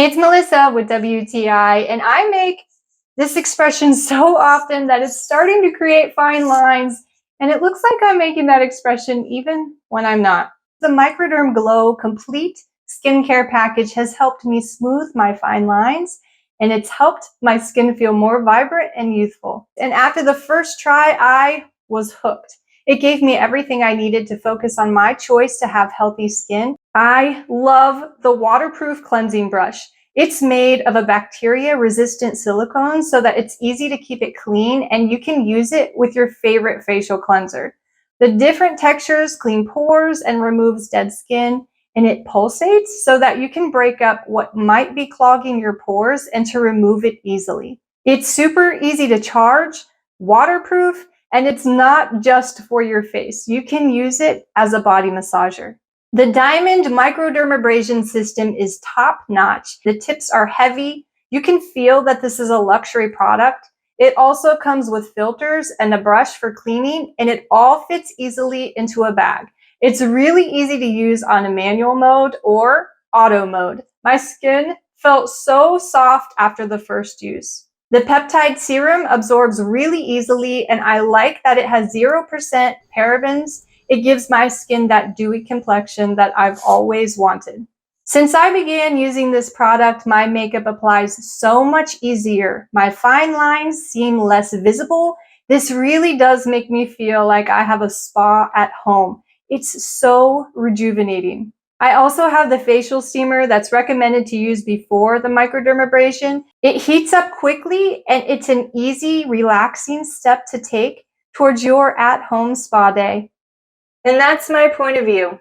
Hey, it's Melissa with WTI, and I make this expression so often that it's starting to create fine lines, and it looks like I'm making that expression even when I'm not. The Microderm GLO Complete Skincare Package has helped me smooth my fine lines, and it's helped my skin feel more vibrant and youthful. And after the first try, I was hooked. It gave me everything I needed to focus on my choice to have healthy skin. I love the waterproof cleansing brush. It's made of a bacteria-resistant silicone so that it's easy to keep it clean, and you can use it with your favorite facial cleanser. The different textures clean pores and removes dead skin, and it pulsates so that you can break up what might be clogging your pores and to remove it easily. It's super easy to charge, waterproof, and it's not just for your face. You can use it as a body massager. The Diamond Microdermabrasion system is top-notch. The tips are heavy. You can feel that this is a luxury product. It also comes with filters and a brush for cleaning, and it all fits easily into a bag. It's really easy to use on a manual mode or auto mode. My skin felt so soft after the first use. The peptide serum absorbs really easily, and I like that it has 0% parabens. It gives my skin that dewy complexion that I've always wanted. Since I began using this product, my makeup applies so much easier. My fine lines seem less visible. This really does make me feel like I have a spa at home. It's so rejuvenating. I also have the facial steamer that's recommended to use before the microdermabrasion. It heats up quickly, and it's an easy, relaxing step to take towards your at-home spa day. And that's my point of view.